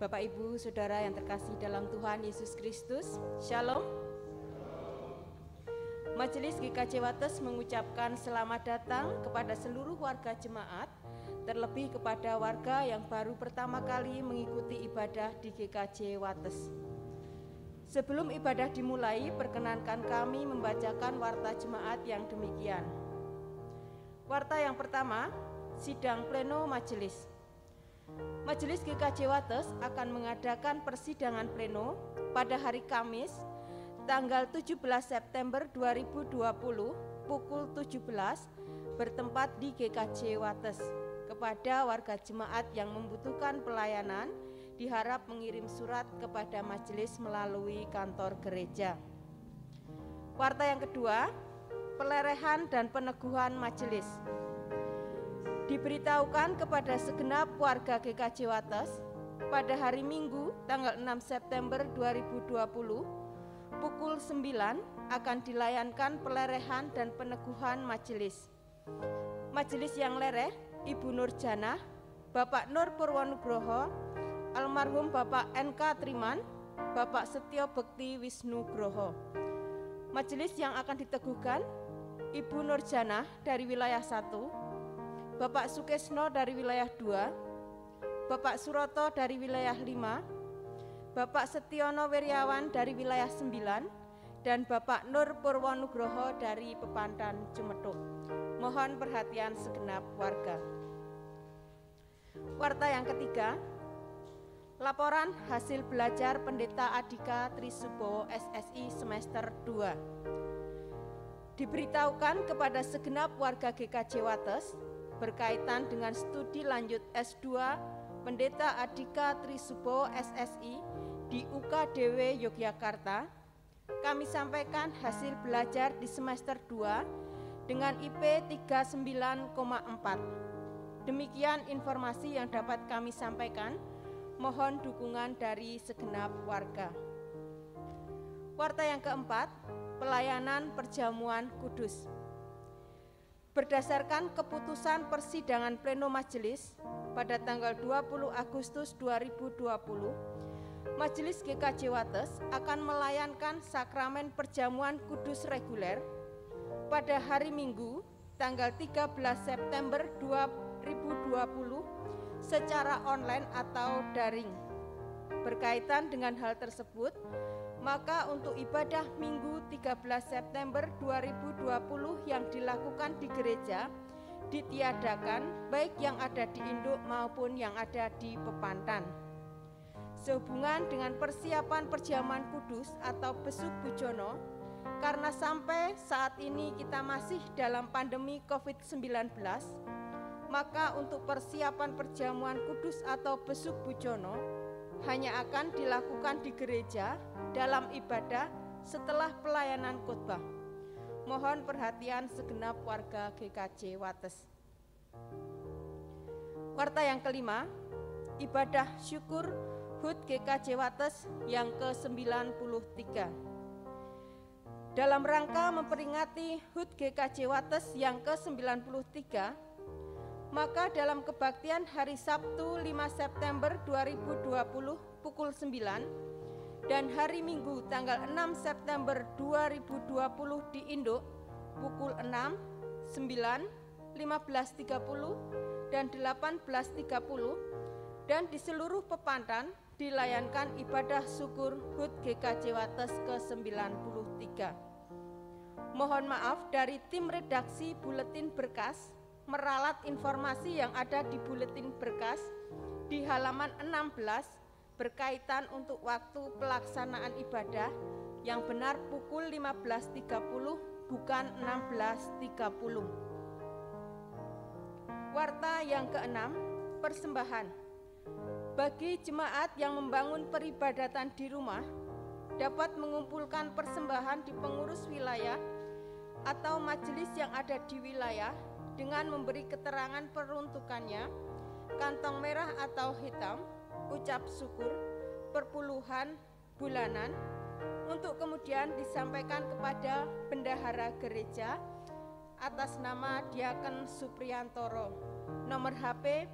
Bapak, Ibu, Saudara yang terkasih dalam Tuhan Yesus Kristus, Shalom. Majelis GKJ Wates mengucapkan selamat datang kepada seluruh warga jemaat, terlebih kepada warga yang baru pertama kali mengikuti ibadah di GKJ Wates. Sebelum ibadah dimulai, perkenankan kami membacakan warta jemaat yang demikian. Warta yang pertama, sidang pleno majelis. Majelis GKJ Wates akan mengadakan persidangan pleno pada hari Kamis, tanggal 17 September 2020 pukul 17 bertempat di GKJ Wates. Kepada warga jemaat yang membutuhkan pelayanan, diharap mengirim surat kepada majelis melalui kantor gereja. Warta yang kedua, pelelehan dan peneguhan majelis. Diberitahukan kepada segenap warga GKJ Wates pada hari Minggu tanggal 6 September 2020 pukul 9 akan dilayankan pelelehan dan peneguhan majelis. Majelis yang lereh, Ibu Nur Janah, Bapak Nur Purwonugroho, almarhum Bapak NK Triman, Bapak Setyo Bekti Wisnu Groho. Majelis yang akan diteguhkan, Ibu Nur Janah dari wilayah 1, Bapak Sukesno dari wilayah 2, Bapak Suroto dari wilayah 5, Bapak Setiono Wiryawan dari wilayah 9, dan Bapak Nur Purwonugroho dari Pepandan Cumetuk. Mohon perhatian segenap warga. Warta yang ketiga, laporan hasil belajar Pendeta Adika Trisubowo SSI semester 2. Diberitahukan kepada segenap warga GKJ Wates berkaitan dengan studi lanjut S2 Pendeta Adika Trisubowo SSI di UKDW Yogyakarta. Kami sampaikan hasil belajar di semester 2 dengan IP 39,4. Demikian informasi yang dapat kami sampaikan. Mohon dukungan dari segenap warga. Warta yang keempat, pelayanan perjamuan kudus. Berdasarkan keputusan persidangan pleno majelis pada tanggal 20 Agustus 2020, Majelis GKJ Wates akan melayankan sakramen perjamuan kudus reguler pada hari Minggu tanggal 13 September 2020 secara online atau daring. Berkaitan dengan hal tersebut, maka untuk ibadah Minggu 13 September 2020 yang dilakukan di gereja ditiadakan, baik yang ada di Induk maupun yang ada di Pepandan. Sehubungan dengan persiapan perjamuan kudus atau besuk bujono, karena sampai saat ini kita masih dalam pandemi COVID-19, maka untuk persiapan perjamuan kudus atau besuk bujono hanya akan dilakukan di gereja dalam ibadah setelah pelayanan khotbah. Mohon perhatian segenap warga GKJ Wates. Warta yang kelima, ibadah syukur HUT GKJ Wates yang ke-93. Dalam rangka memperingati HUT GKJ Wates yang ke-93, maka dalam kebaktian hari Sabtu 5 September 2020 pukul 9 dan hari Minggu tanggal 6 September 2020 di Induk pukul 6, 9, 15.30 dan 18.30 dan di seluruh Pepandan dilayankan ibadah syukur HUT GKJ Wates ke-93. Mohon maaf dari tim redaksi Buletin Berkas meralat informasi yang ada di Buletin Berkas di halaman 16 berkaitan untuk waktu pelaksanaan ibadah yang benar pukul 15.30 bukan 16.30. Warta yang keenam, persembahan. Bagi jemaat yang membangun peribadatan di rumah dapat mengumpulkan persembahan di pengurus wilayah atau majelis yang ada di wilayah dengan memberi keterangan peruntukannya, kantong merah atau hitam, ucap syukur, perpuluhan bulanan, untuk kemudian disampaikan kepada bendahara gereja atas nama Diaken Supriyantoro, nomor HP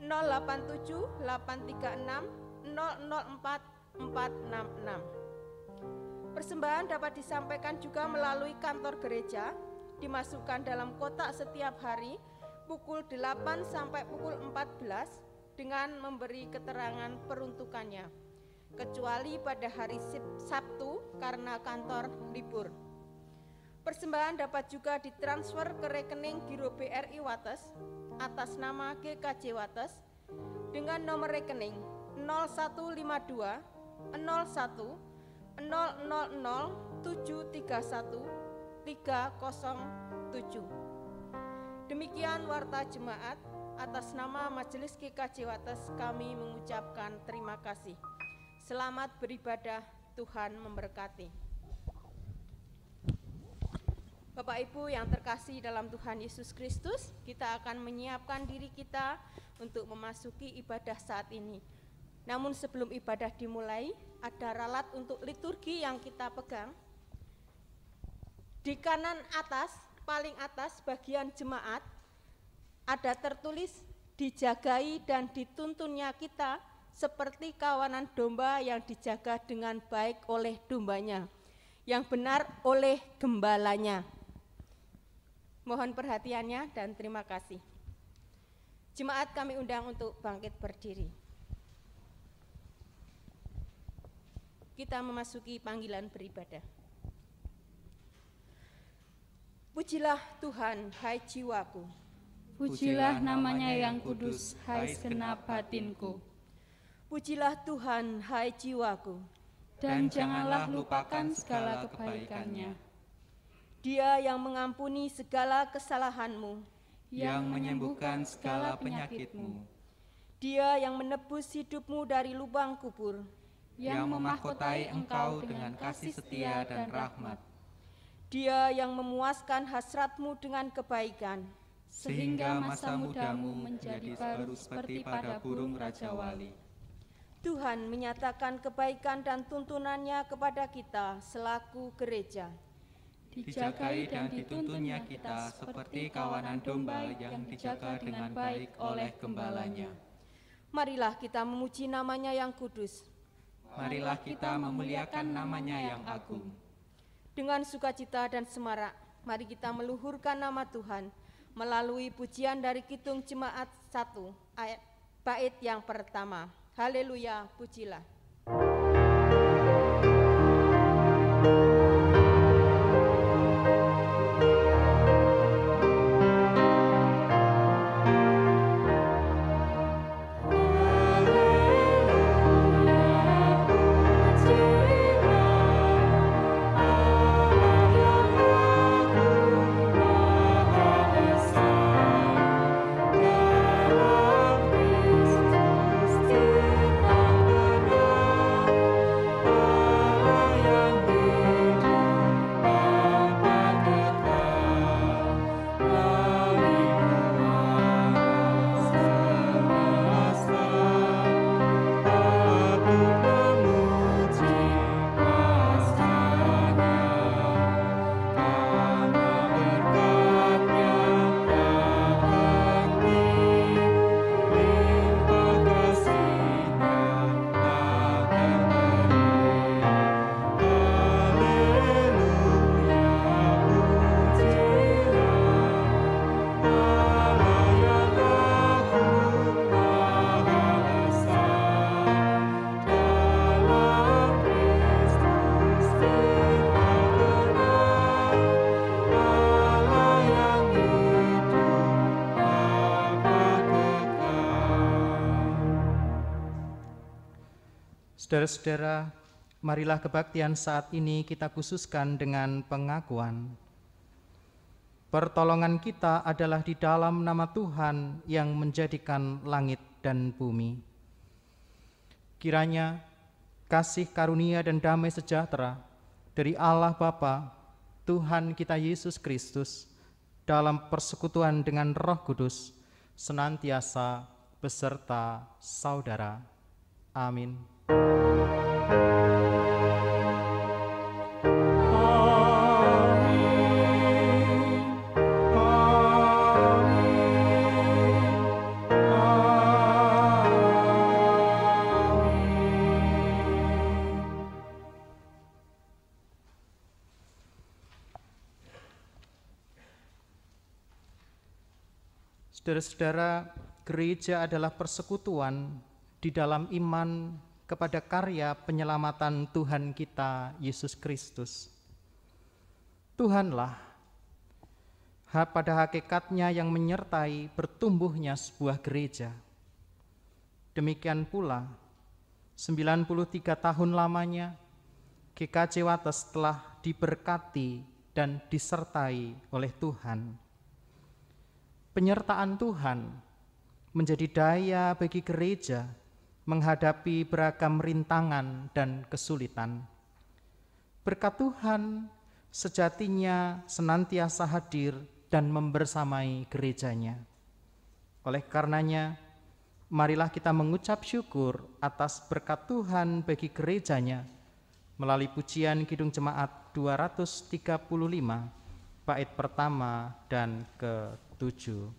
087 836 004466. Persembahan dapat disampaikan juga melalui kantor gereja, dimasukkan dalam kotak setiap hari pukul 8 sampai pukul 14 dengan memberi keterangan peruntukannya, kecuali pada hari Sabtu karena kantor libur. Persembahan dapat juga ditransfer ke rekening Giro BRI Wates atas nama GKJ Wates dengan nomor rekening 0152 01 000 731 307. Demikian warta jemaat. Atas nama Majelis GKJ Wates kami mengucapkan terima kasih. Selamat beribadah, Tuhan memberkati. Bapak Ibu yang terkasih dalam Tuhan Yesus Kristus, kita akan menyiapkan diri kita untuk memasuki ibadah saat ini. Namun sebelum ibadah dimulai, ada ralat untuk liturgi yang kita pegang. Di kanan atas, paling atas bagian jemaat, ada tertulis dijagai dan dituntunnya kita seperti kawanan domba yang dijaga dengan baik oleh dombanya, yang benar oleh gembalanya. Mohon perhatiannya dan terima kasih. Jemaat kami undang untuk bangkit berdiri. Kita memasuki panggilan beribadah. Pujilah Tuhan, hai jiwaku. Pujilah namanya yang kudus, hai segenap batinku. Pujilah Tuhan, hai jiwaku. Dan janganlah lupakan segala kebaikannya. Dia yang mengampuni segala kesalahanmu, yang menyembuhkan segala penyakitmu. Dia yang menebus hidupmu dari lubang kubur, yang memahkotai engkau dengan kasih setia dan rahmat. Dia yang memuaskan hasratmu dengan kebaikan, sehingga masa mudamu menjadi baru seperti pada burung Raja Wali. Tuhan menyatakan kebaikan dan tuntunannya kepada kita selaku gereja. Dijagai dan dituntunnya kita seperti kawanan domba yang dijaga dengan baik oleh gembalanya. Marilah kita memuji namanya yang kudus. Marilah kita memuliakan namanya yang agung. Dengan sukacita dan semarak, mari kita meluhurkan nama Tuhan melalui pujian dari Kidung Jemaat 1 ayat bait yang pertama. Haleluya, pujilah. Saudara-saudara, marilah kebaktian saat ini kita khususkan dengan pengakuan. Pertolongan kita adalah di dalam nama Tuhan yang menjadikan langit dan bumi. Kiranya kasih karunia dan damai sejahtera dari Allah Bapa, Tuhan kita Yesus Kristus, dalam persekutuan dengan Roh Kudus, senantiasa beserta saudara. Amin. Saudara-saudara, gereja adalah persekutuan di dalam iman kepada karya penyelamatan Tuhan kita, Yesus Kristus. Tuhanlah pada hakikatnya yang menyertai bertumbuhnya sebuah gereja. Demikian pula, 93 tahun lamanya, GKJ Wates telah diberkati dan disertai oleh Tuhan. Penyertaan Tuhan menjadi daya bagi gereja menghadapi beragam rintangan dan kesulitan. Berkat Tuhan sejatinya senantiasa hadir dan membersamai gerejanya. Oleh karenanya, marilah kita mengucap syukur atas berkat Tuhan bagi gerejanya melalui pujian Kidung Jemaat 235, bait pertama dan ke-7.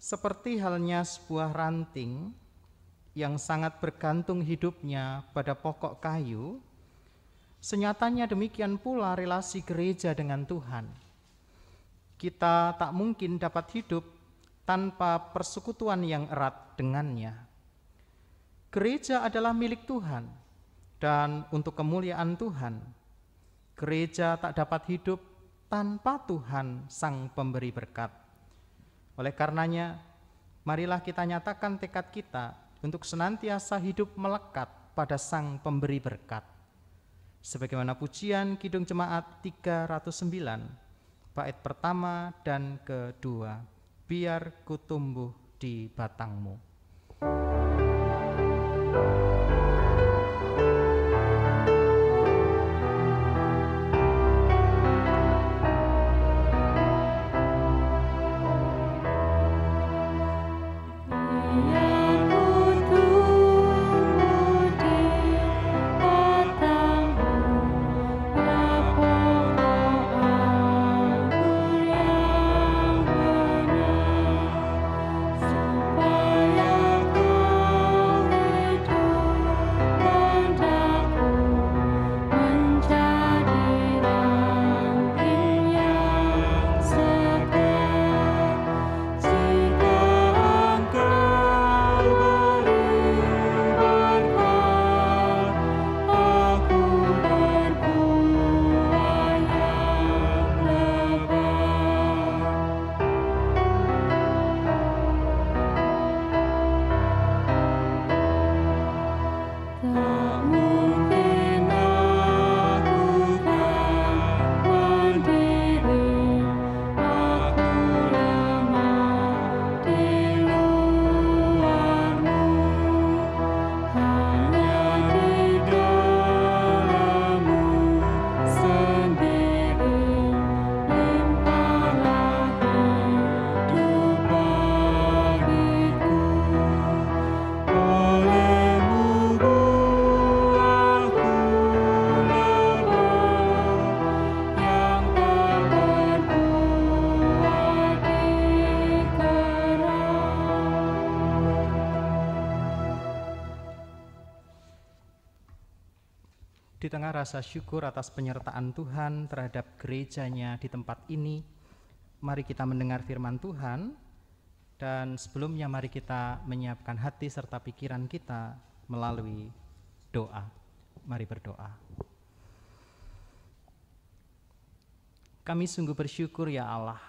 Seperti halnya sebuah ranting yang sangat bergantung hidupnya pada pokok kayu, senyatanya demikian pula relasi gereja dengan Tuhan. Kita tak mungkin dapat hidup tanpa persekutuan yang erat dengannya. Gereja adalah milik Tuhan dan untuk kemuliaan Tuhan. Gereja tak dapat hidup tanpa Tuhan Sang Pemberi Berkat. Oleh karenanya, marilah kita nyatakan tekad kita untuk senantiasa hidup melekat pada Sang Pemberi Berkat. Sebagaimana pujian Kidung Jemaat 309, bait pertama dan kedua, biar ku tumbuh di batangmu. Supaya kau tengah rasa syukur atas penyertaan Tuhan terhadap gerejanya di tempat ini, mari kita mendengar firman Tuhan, dan sebelumnya mari kita menyiapkan hati serta pikiran kita melalui doa. Mari berdoa. Kami sungguh bersyukur ya Allah,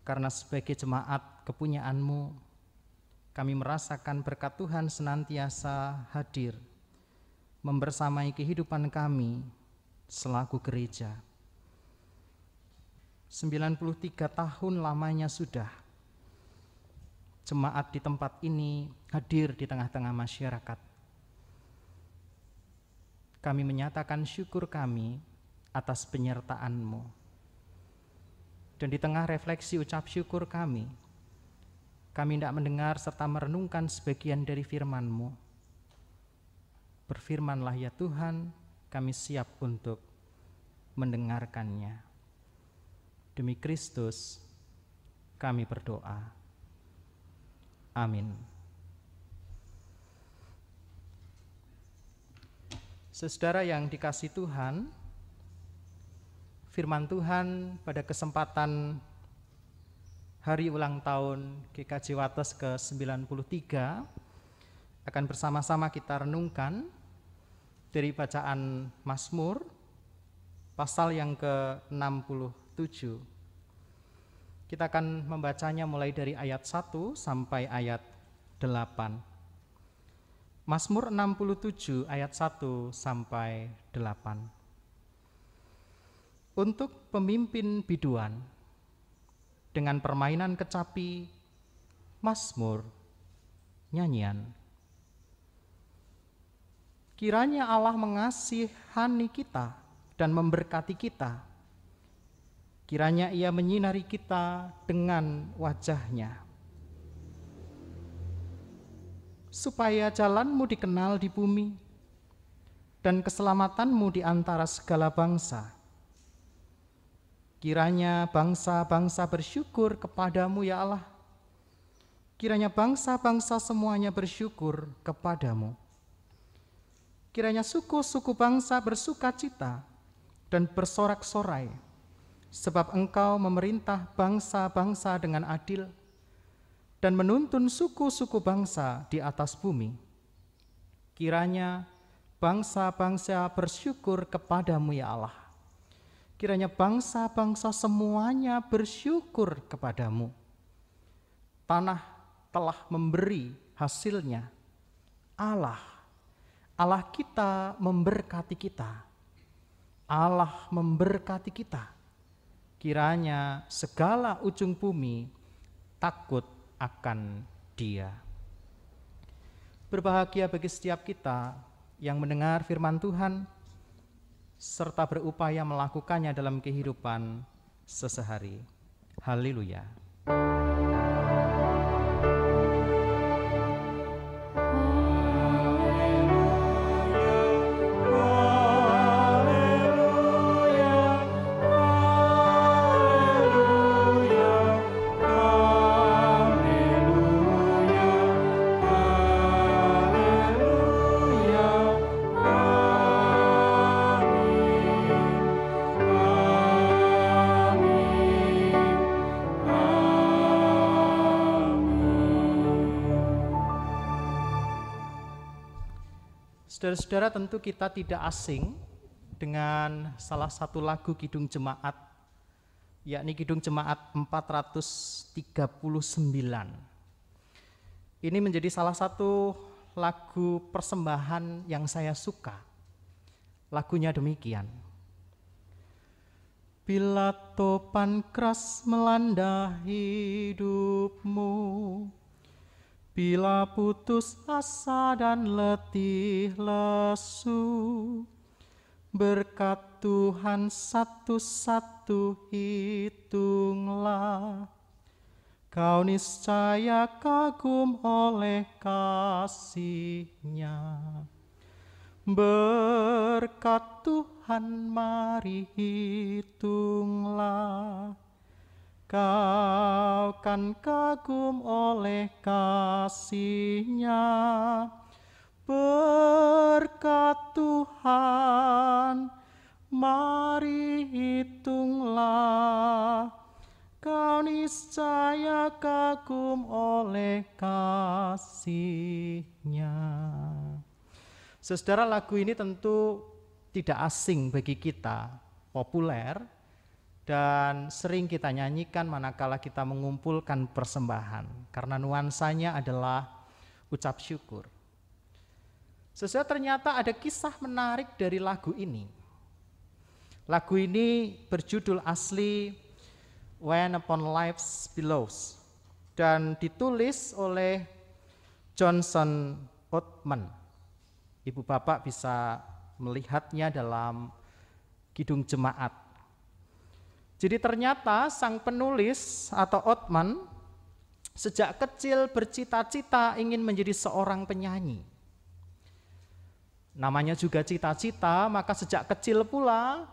karena sebagai jemaat kepunyaan-Mu, kami merasakan berkat Tuhan senantiasa hadir, membersamai kehidupan kami selaku gereja. 93 tahun lamanya sudah jemaat di tempat ini hadir di tengah-tengah masyarakat. Kami menyatakan syukur kami atas penyertaan-Mu. Dan di tengah refleksi ucap syukur kami hendak mendengar serta merenungkan sebagian dari firman-Mu. Berfirmanlah ya Tuhan, kami siap untuk mendengarkannya. Demi Kristus kami berdoa. Amin. Saudara yang dikasihi Tuhan, firman Tuhan pada kesempatan hari ulang tahun GKJ Wates ke-93 akan bersama-sama kita renungkan dari bacaan Mazmur pasal yang ke-67. Kita akan membacanya mulai dari ayat 1 sampai ayat 8. Mazmur 67 ayat 1 sampai 8. Untuk pemimpin biduan, dengan permainan kecapi, mazmur, nyanyian. Kiranya Allah mengasihani kita dan memberkati kita. Kiranya Ia menyinari kita dengan wajah-Nya, supaya jalan-Mu dikenal di bumi dan keselamatan-Mu di antara segala bangsa. Kiranya bangsa-bangsa bersyukur kepadamu ya Allah. Kiranya bangsa-bangsa semuanya bersyukur kepadamu. Kiranya suku-suku bangsa bersukacita dan bersorak-sorai, sebab Engkau memerintah bangsa-bangsa dengan adil dan menuntun suku-suku bangsa di atas bumi. Kiranya bangsa-bangsa bersyukur kepadamu ya Allah. Kiranya bangsa-bangsa semuanya bersyukur kepadamu. Tanah telah memberi hasilnya. Allah kita memberkati kita. Allah memberkati kita. Kiranya segala ujung bumi takut akan Dia. Berbahagia bagi setiap kita yang mendengar firman Tuhan serta berupaya melakukannya dalam kehidupan sehari-hari. Haleluya. Saudara-saudara, tentu kita tidak asing dengan salah satu lagu Kidung Jemaat, yakni Kidung Jemaat 439. Ini menjadi salah satu lagu persembahan yang saya suka. Lagunya demikian. Bila topan keras melanda hidupmu, bila putus asa dan letih lesu, berkat Tuhan satu-satu hitunglah. Kau niscaya kagum oleh kasih-Nya. Berkat Tuhan mari hitunglah. Kau kan kagum oleh kasih-Nya, Berkat Tuhan, mari hitunglah, kau niscaya kagum oleh kasih-Nya. Saudara, lagu ini tentu tidak asing bagi kita, populer, dan sering kita nyanyikan manakala kita mengumpulkan persembahan, karena nuansanya adalah ucap syukur. Saudara, ternyata ada kisah menarik dari lagu ini. Lagu ini berjudul asli When Upon Life's Billows dan ditulis oleh Johnson Oatman. Ibu bapak bisa melihatnya dalam kidung jemaat. Jadi ternyata sang penulis atau Oatman sejak kecil bercita-cita ingin menjadi seorang penyanyi. Namanya juga cita-cita, maka sejak kecil pula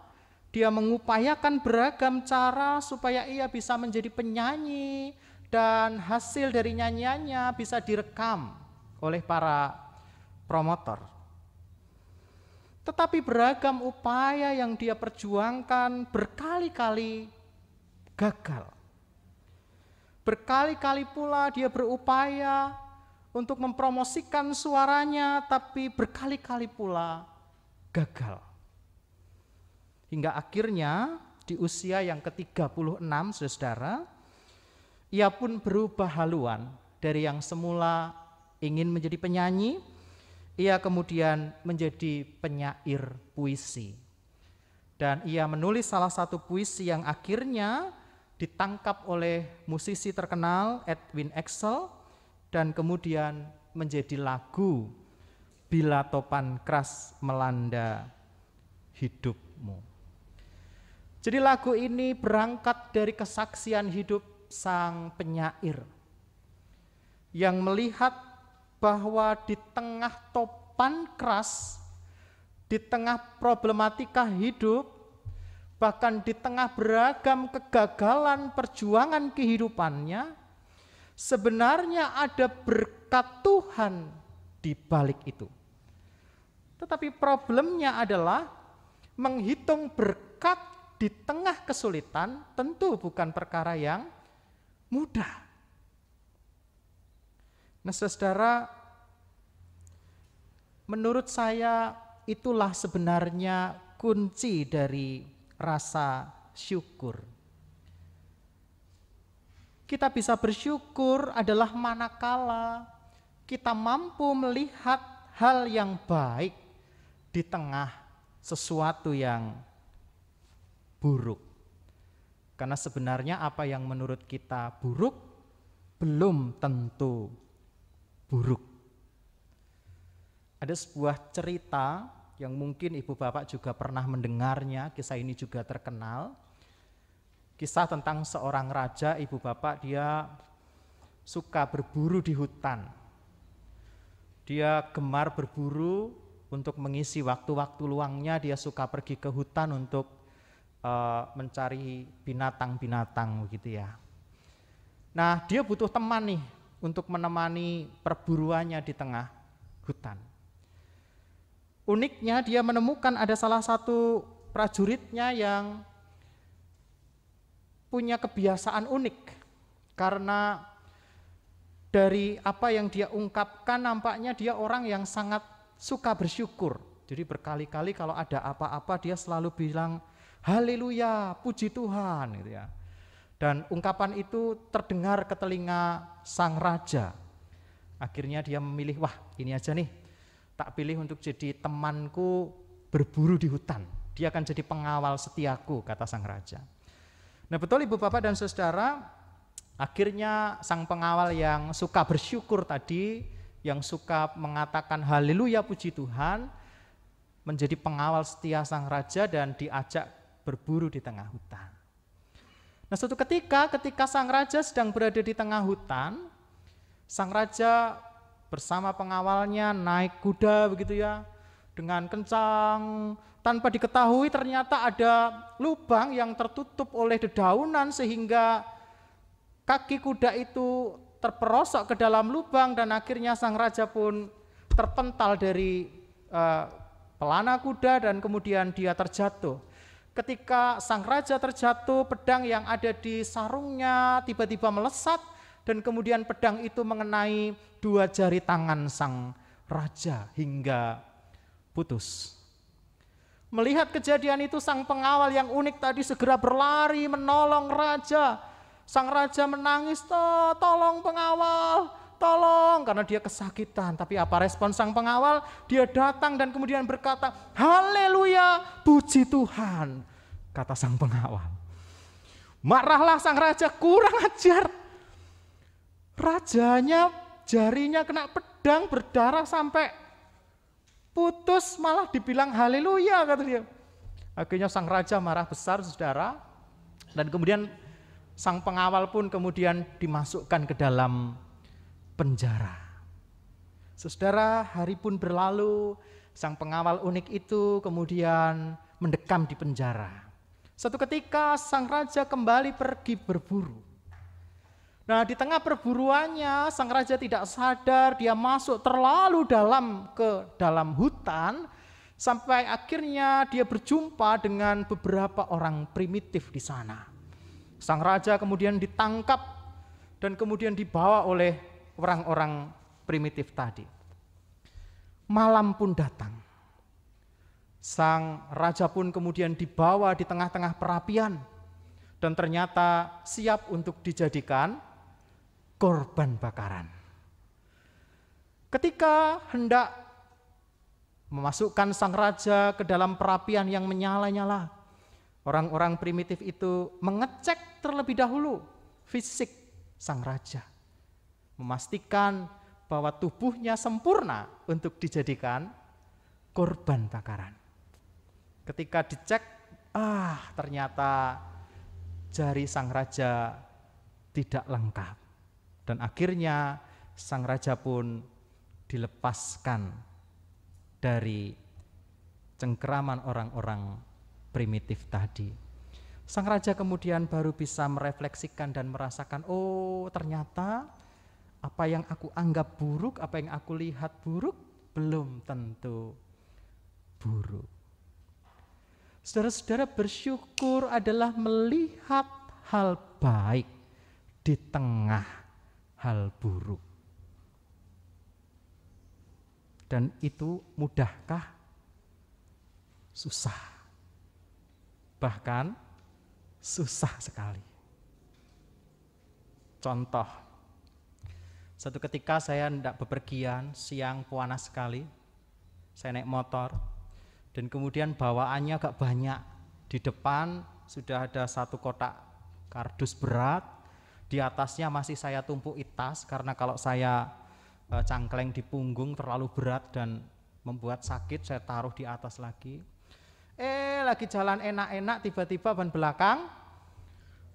dia mengupayakan beragam cara supaya ia bisa menjadi penyanyi dan hasil dari nyanyiannya bisa direkam oleh para promotor. Tetapi beragam upaya yang dia perjuangkan berkali-kali gagal. Berkali-kali pula dia berupaya untuk mempromosikan suaranya, tapi berkali-kali pula gagal. Hingga akhirnya di usia yang ke-36, saudara, ia pun berubah haluan dari yang semula ingin menjadi penyanyi, ia kemudian menjadi penyair puisi. Dan ia menulis salah satu puisi yang akhirnya ditangkap oleh musisi terkenal Edwin Excell dan kemudian menjadi lagu Bila Topan Keras Melanda Hidupmu. Jadi lagu ini berangkat dari kesaksian hidup sang penyair yang melihat bahwa di tengah topan keras, di tengah problematika hidup, bahkan di tengah beragam kegagalan perjuangan kehidupannya, sebenarnya ada berkat Tuhan di balik itu. Tetapi problemnya adalah menghitung berkat di tengah kesulitan tentu bukan perkara yang mudah. Nah, saudara, menurut saya itulah sebenarnya kunci dari rasa syukur. Kita bisa bersyukur adalah manakala kita mampu melihat hal yang baik di tengah sesuatu yang buruk. Karena sebenarnya apa yang menurut kita buruk belum tentu buruk. Ada sebuah cerita yang mungkin ibu bapak juga pernah mendengarnya, kisah ini juga terkenal. Kisah tentang seorang raja, ibu bapak, dia suka berburu di hutan. Dia gemar berburu untuk mengisi waktu-waktu luangnya, dia suka pergi ke hutan untuk mencari binatang-binatang begitu ya. Nah, dia butuh teman nih untuk menemani perburuannya di tengah hutan. Uniknya dia menemukan ada salah satu prajuritnya yang punya kebiasaan unik, karena dari apa yang dia ungkapkan nampaknya dia orang yang sangat suka bersyukur. Jadi berkali-kali kalau ada apa-apa dia selalu bilang haleluya, puji Tuhan gitu ya. Dan ungkapan itu terdengar ke telinga sang raja. Akhirnya dia memilih, wah ini aja nih, tak pilih untuk jadi temanku berburu di hutan. Dia akan jadi pengawal setiaku, kata sang raja. Nah betul ibu bapak dan saudara, akhirnya sang pengawal yang suka bersyukur tadi, yang suka mengatakan haleluya puji Tuhan, menjadi pengawal setia sang raja dan diajak berburu di tengah hutan. Nah suatu ketika sang raja sedang berada di tengah hutan, sang raja bersama pengawalnya naik kuda begitu ya, dengan kencang. Tanpa diketahui ternyata ada lubang yang tertutup oleh dedaunan sehingga kaki kuda itu terperosok ke dalam lubang dan akhirnya sang raja pun terpental dari pelana kuda dan kemudian dia terjatuh. Ketika sang raja terjatuh, pedang yang ada di sarungnya tiba-tiba melesat dan kemudian pedang itu mengenai 2 jari tangan sang raja hingga putus. Melihat kejadian itu, sang pengawal yang unik tadi segera berlari menolong raja. Sang raja menangis, tolong pengawal, tolong, karena dia kesakitan. Tapi apa respon sang pengawal? Dia datang dan kemudian berkata, haleluya, puji Tuhan, kata sang pengawal. Marahlah sang raja, kurang ajar. Rajanya jarinya kena pedang, berdarah sampai putus, malah dibilang haleluya, kata dia. Akhirnya sang raja marah besar, saudara, dan kemudian sang pengawal pun kemudian dimasukkan ke dalam penjara. Saudara, hari pun berlalu, sang pengawal unik itu kemudian mendekam di penjara. Suatu ketika sang raja kembali pergi berburu. Nah, di tengah perburuannya sang raja tidak sadar, dia masuk terlalu dalam ke dalam hutan sampai akhirnya dia berjumpa dengan beberapa orang primitif di sana. Sang raja kemudian ditangkap dan kemudian dibawa oleh orang-orang primitif tadi. Malam pun datang. Sang raja pun kemudian dibawa di tengah-tengah perapian dan ternyata siap untuk dijadikan korban bakaran. Ketika hendak memasukkan sang raja ke dalam perapian yang menyala-nyala, orang-orang primitif itu mengecek terlebih dahulu fisik sang raja, memastikan bahwa tubuhnya sempurna untuk dijadikan korban bakaran. Ketika dicek, ternyata jari sang raja tidak lengkap. Dan akhirnya sang raja pun dilepaskan dari cengkeraman orang-orang primitif tadi. Sang raja kemudian baru bisa merefleksikan dan merasakan, oh ternyata apa yang aku anggap buruk, apa yang aku lihat buruk, belum tentu buruk. Saudara-saudara, bersyukur adalah melihat hal baik di tengah hal buruk. Dan itu mudahkah? Susah. Bahkan susah sekali. Contoh, satu ketika saya hendak bepergian, siang panas sekali, saya naik motor, dan kemudian bawaannya agak banyak. Di depan sudah ada 1 kotak kardus berat, di atasnya masih saya tumpuki tas, karena kalau saya cangkleng di punggung terlalu berat dan membuat sakit, saya taruh di atas lagi. Lagi jalan enak-enak, tiba-tiba ban belakang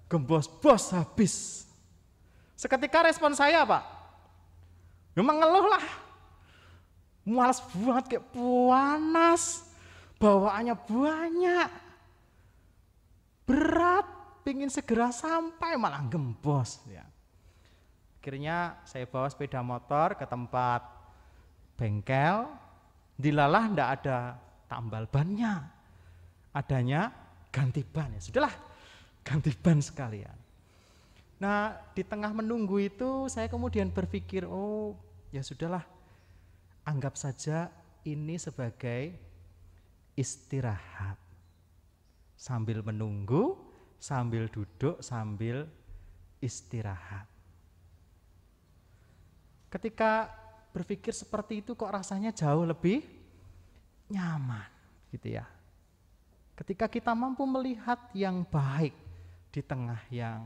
gembos-bos habis. Seketika respon saya apa? Ya mengeluh lah, malas banget, kayak panas, bawaannya banyak, berat, pingin segera sampai malah gembos ya. Akhirnya saya bawa sepeda motor ke tempat bengkel, dilalah ndak ada tambal bannya, adanya ganti ban. Ya sudahlah, ganti ban sekalian. Nah, di tengah menunggu itu saya kemudian berpikir, oh ya sudahlah, anggap saja ini sebagai istirahat. Sambil menunggu, sambil duduk, sambil istirahat. Ketika berpikir seperti itu kok rasanya jauh lebih nyaman gitu ya. Ketika kita mampu melihat yang baik di tengah yang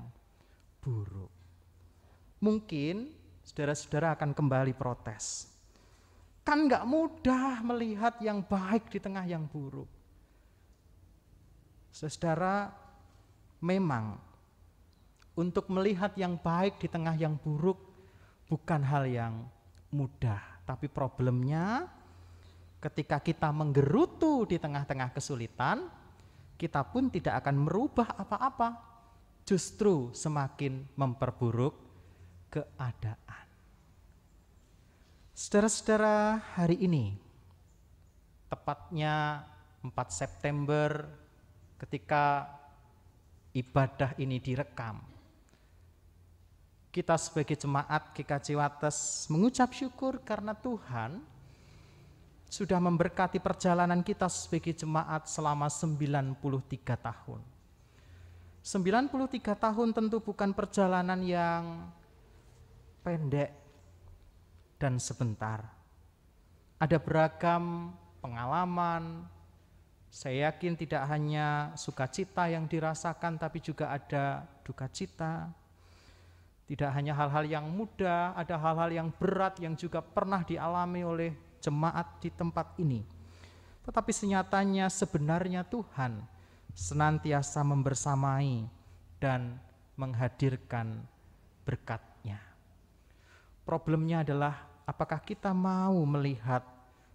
buruk. Mungkin saudara-saudara akan kembali protes. Kan gak mudah melihat yang baik di tengah yang buruk. Saudara, memang untuk melihat yang baik di tengah yang buruk bukan hal yang mudah, tapi problemnya ketika kita menggerutu di tengah-tengah kesulitan, kita pun tidak akan merubah apa-apa, justru semakin memperburuk keadaan. Saudara-saudara, hari ini, tepatnya 4 September ketika ibadah ini direkam, kita sebagai jemaat GKJ Wates mengucap syukur karena Tuhan sudah memberkati perjalanan kita sebagai jemaat selama 93 tahun. 93 tahun tentu bukan perjalanan yang pendek dan sebentar. Ada beragam pengalaman. Saya yakin tidak hanya sukacita yang dirasakan, tapi juga ada duka cita. Tidak hanya hal-hal yang mudah, ada hal-hal yang berat yang juga pernah dialami oleh jemaat di tempat ini. Tetapi senyatanya sebenarnya Tuhan senantiasa membersamai dan menghadirkan berkat-Nya. Problemnya adalah apakah kita mau melihat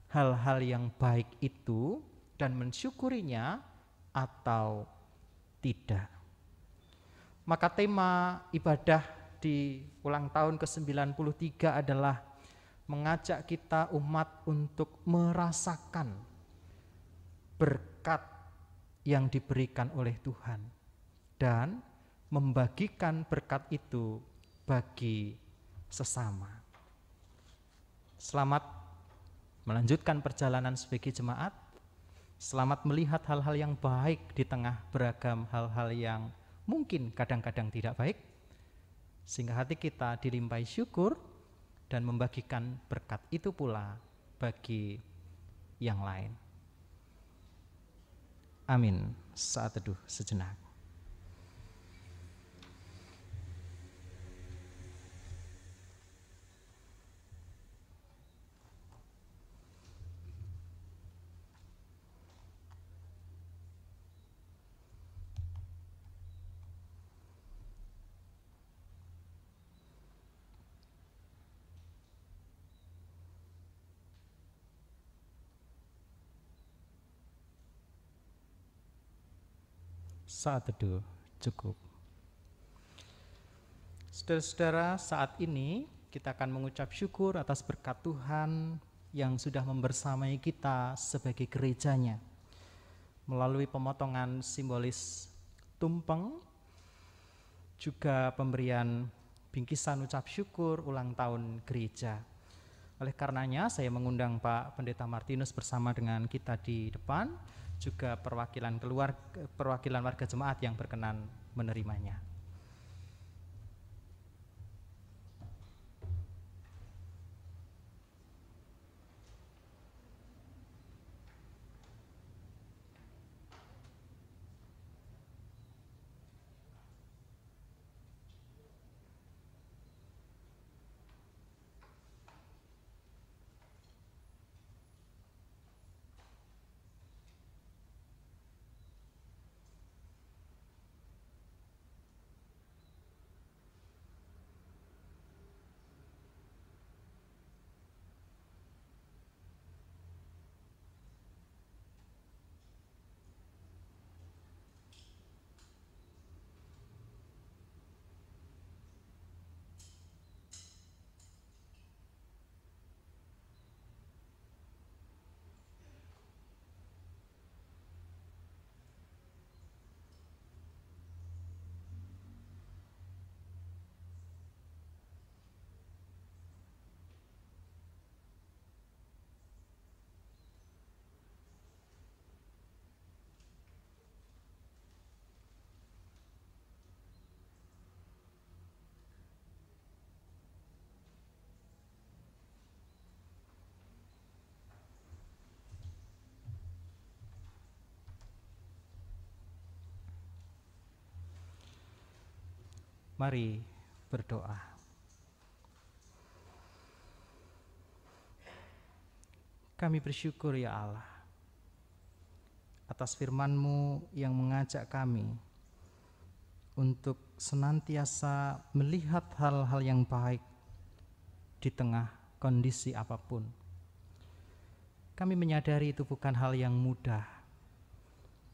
hal-hal yang baik itu dan mensyukurinya atau tidak. Maka tema ibadah di ulang tahun ke-93 adalah mengajak kita umat untuk merasakan berkat yang diberikan oleh Tuhan dan membagikan berkat itu bagi sesama. Selamat melanjutkan perjalanan sebagai jemaat. Selamat melihat hal-hal yang baik di tengah beragam hal-hal yang mungkin kadang-kadang tidak baik, sehingga hati kita dilimpahi syukur dan membagikan berkat itu pula bagi yang lain. Amin. Saat teduh sejenak. Saat teduh cukup. Saudara-saudara, saat ini kita akan mengucap syukur atas berkat Tuhan yang sudah membersamai kita sebagai gerejanya melalui pemotongan simbolis tumpeng, juga pemberian bingkisan ucap syukur ulang tahun gereja. Oleh karenanya saya mengundang Pak Pendeta Martinus bersama dengan kita di depan, juga perwakilan warga jemaat yang berkenan menerimanya. Mari berdoa. Kami bersyukur ya Allah atas firman-Mu yang mengajak kami untuk senantiasa melihat hal-hal yang baik di tengah kondisi apapun. Kami menyadari itu bukan hal yang mudah,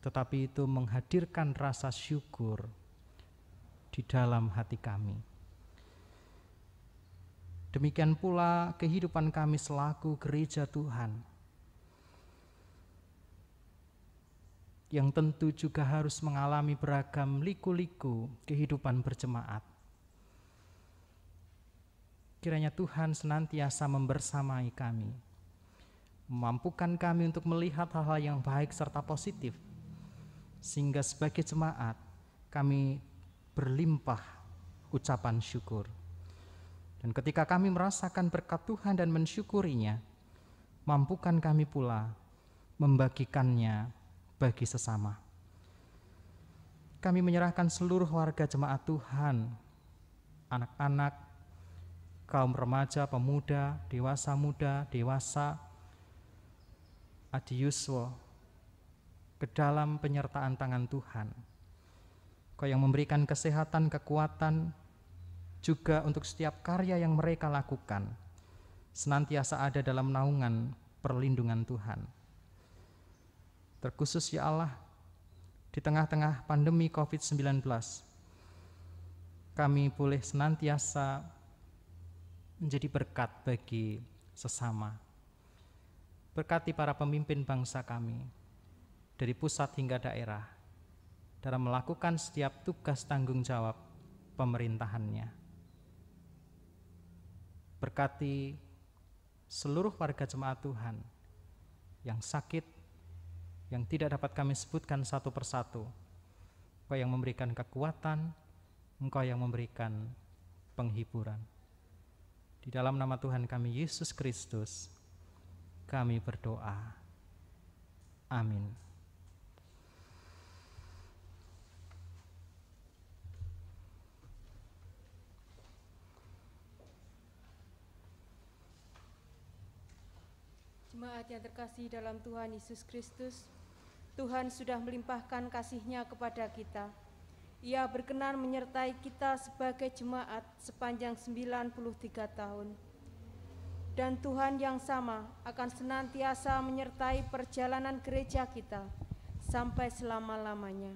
tetapi itu menghadirkan rasa syukur di dalam hati kami. Demikian pula kehidupan kami selaku gereja Tuhan, yang tentu juga harus mengalami beragam liku-liku kehidupan berjemaat. Kiranya Tuhan senantiasa membersamai kami, memampukan kami untuk melihat hal-hal yang baik serta positif, sehingga sebagai jemaat kami berlimpah ucapan syukur. Dan ketika kami merasakan berkat Tuhan dan mensyukurinya, mampukan kami pula membagikannya bagi sesama. Kami menyerahkan seluruh warga jemaat Tuhan, anak-anak, kaum remaja, pemuda, dewasa muda, dewasa, adiuswo, ke dalam penyertaan tangan Tuhan. Kau yang memberikan kesehatan, kekuatan, juga untuk setiap karya yang mereka lakukan, senantiasa ada dalam naungan perlindungan Tuhan. Terkhusus ya Allah, di tengah-tengah pandemi COVID-19, kami boleh senantiasa menjadi berkat bagi sesama. Berkati para pemimpin bangsa kami, dari pusat hingga daerah, dalam melakukan setiap tugas tanggung jawab pemerintahannya. Berkati seluruh warga jemaat Tuhan yang sakit, yang tidak dapat kami sebutkan satu persatu. Engkau yang memberikan kekuatan, Engkau yang memberikan penghiburan. Di dalam nama Tuhan kami Yesus Kristus, kami berdoa. Amin. Jemaat yang terkasih dalam Tuhan Yesus Kristus, Tuhan sudah melimpahkan kasih-Nya kepada kita. Ia berkenan menyertai kita sebagai jemaat sepanjang 93 tahun. Dan Tuhan yang sama akan senantiasa menyertai perjalanan gereja kita sampai selama-lamanya.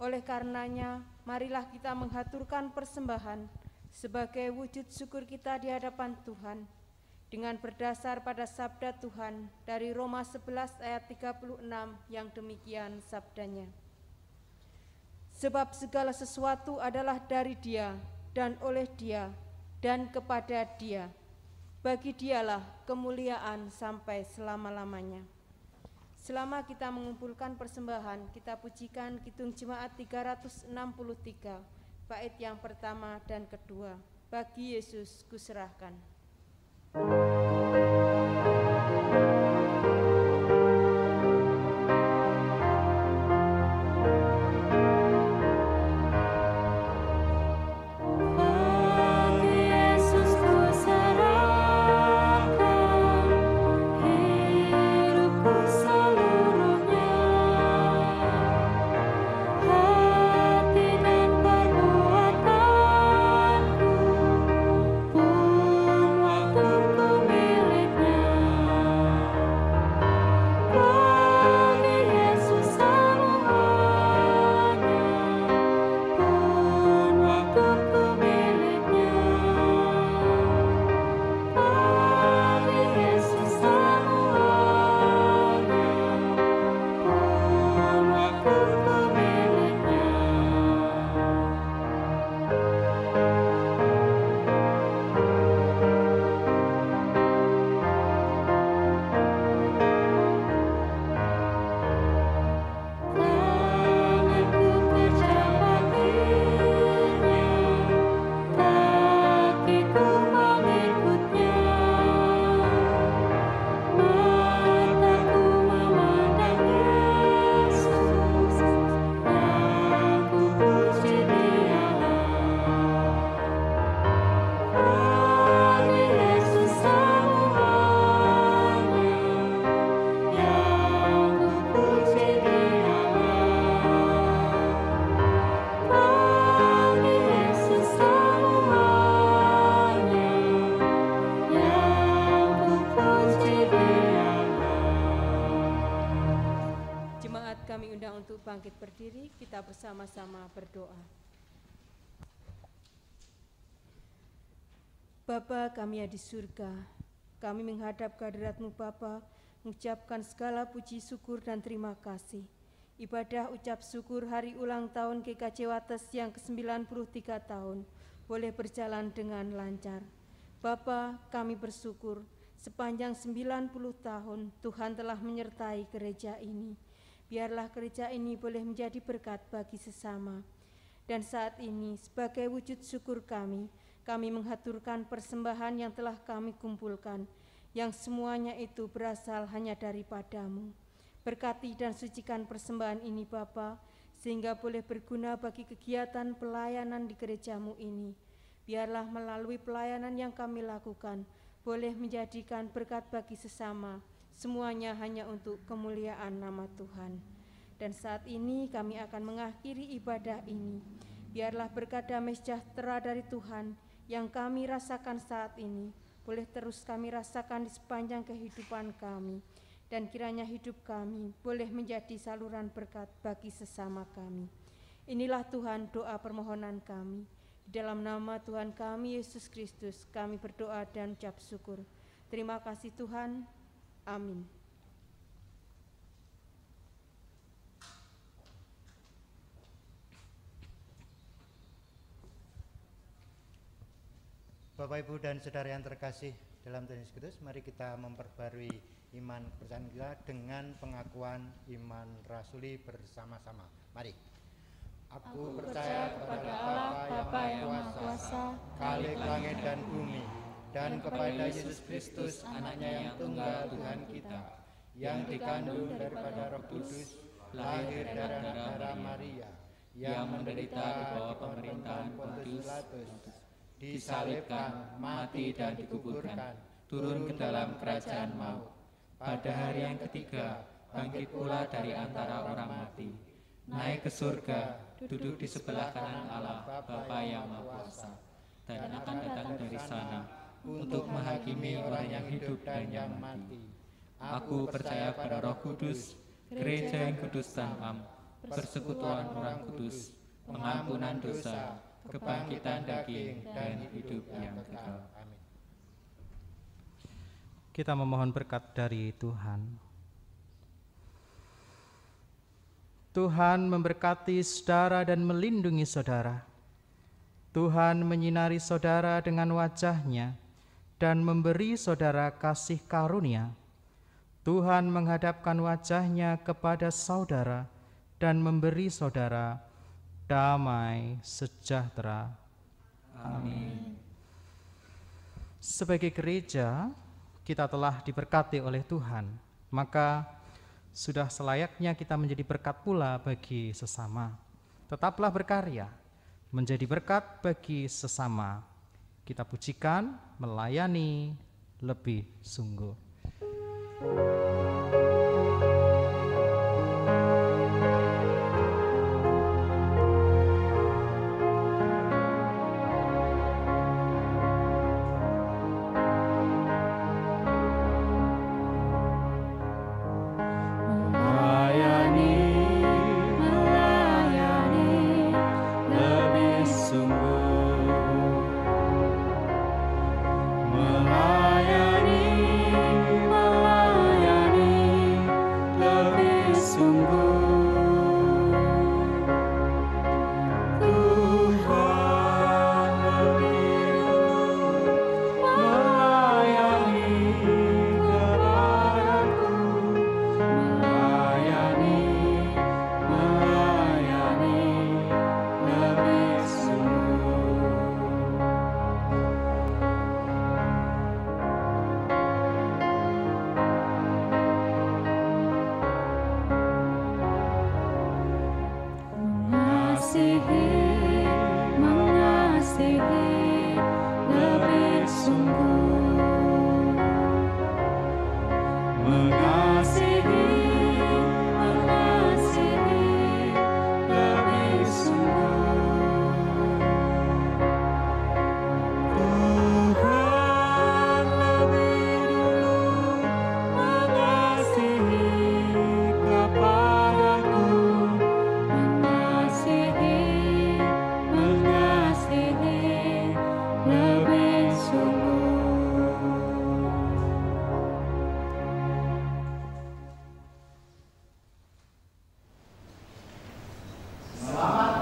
Oleh karenanya, marilah kita menghaturkan persembahan sebagai wujud syukur kita di hadapan Tuhan, dengan berdasar pada sabda Tuhan dari Roma 11 ayat 36 yang demikian sabdanya. Sebab segala sesuatu adalah dari Dia dan oleh Dia dan kepada Dia. Bagi Dialah kemuliaan sampai selama-lamanya. Selama kita mengumpulkan persembahan, kita pujikan Kidung Jemaat 363, bait yang pertama dan kedua. Bagi Yesus kuserahkan. Bangkit berdiri, kita bersama-sama berdoa. Bapa kami yang di surga, kami menghadap kehadirat-Mu Bapa, mengucapkan segala puji syukur dan terima kasih. Ibadah ucap syukur hari ulang tahun GKJ Wates yang ke-93 tahun boleh berjalan dengan lancar. Bapa, kami bersyukur sepanjang 90 tahun Tuhan telah menyertai gereja ini. Biarlah gereja ini boleh menjadi berkat bagi sesama. Dan saat ini sebagai wujud syukur kami menghaturkan persembahan yang telah kami kumpulkan, yang semuanya itu berasal hanya daripada-Mu. Berkati dan sucikan persembahan ini Bapa, sehingga boleh berguna bagi kegiatan pelayanan di gereja-Mu ini. Biarlah melalui pelayanan yang kami lakukan, boleh menjadikan berkat bagi sesama, semuanya hanya untuk kemuliaan nama Tuhan. Dan saat ini kami akan mengakhiri ibadah ini. Biarlah berkat damai sejahtera dari Tuhan yang kami rasakan saat ini, boleh terus kami rasakan di sepanjang kehidupan kami, dan kiranya hidup kami boleh menjadi saluran berkat bagi sesama kami. Inilah Tuhan doa permohonan kami. Di dalam nama Tuhan kami Yesus Kristus kami berdoa dan ucap syukur. Terima kasih Tuhan. Amin. Bapak, Ibu, dan Saudara yang terkasih dalam Tuhan Yesus Kristus, mari kita memperbarui iman kepercayaan kita dengan pengakuan iman rasuli bersama-sama. Mari. Aku percaya kepada Allah Bapa yang Maha Kuasa, Khalik langit dan bumi, dan kepada Yesus Kristus, anaknya yang tunggal Tuhan kita, yang dikandung daripada Roh Kudus, lahir dari darah Maria, yang menderita di bawah pemerintahan Pontius Pilatus, disalibkan, mati dan dikuburkan, turun ke dalam kerajaan maut. Pada hari yang ketiga, bangkit pula dari antara orang mati, naik ke surga, duduk di sebelah kanan Allah Bapa yang Maha Kuasa, dan akan datang dari sana untuk menghakimi orang yang hidup dan yang mati. Aku percaya pada Roh Kudus, gereja yang kudus dan am, persekutuan orang kudus, pengampunan dosa, kebangkitan daging, dan hidup yang kekal. Amin. Kita memohon berkat dari Tuhan. Tuhan memberkati saudara dan melindungi saudara. Tuhan menyinari saudara dengan wajah-Nya dan memberi saudara kasih karunia. Tuhan menghadapkan wajah-Nya kepada saudara dan memberi saudara damai sejahtera. Amin. Sebagai gereja, kita telah diberkati oleh Tuhan, maka sudah selayaknya kita menjadi berkat pula bagi sesama. Tetaplah berkarya, menjadi berkat bagi sesama. Kita pujikan, melayani lebih sungguh.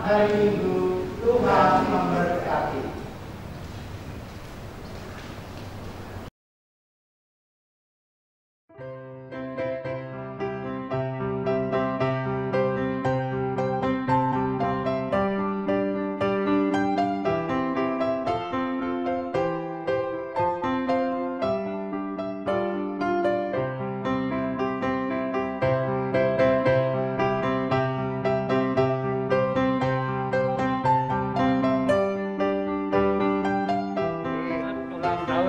hari Minggu. Tuhan memberkati.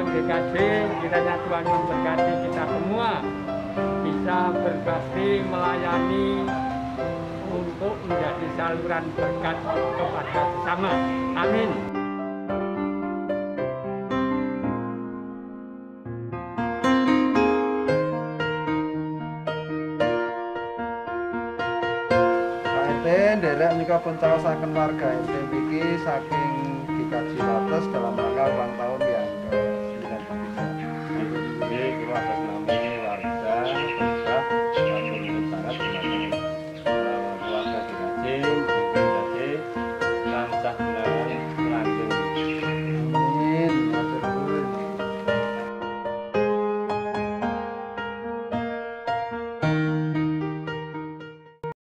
GKJ, kiranya Tuhan memberkati kita semua bisa berbakti melayani untuk menjadi saluran berkat kepada sesama. Amin. Pak RT, nderek menika pun caosaken warga RT mriki saking GKJ Wates dalam rangka ulang tahun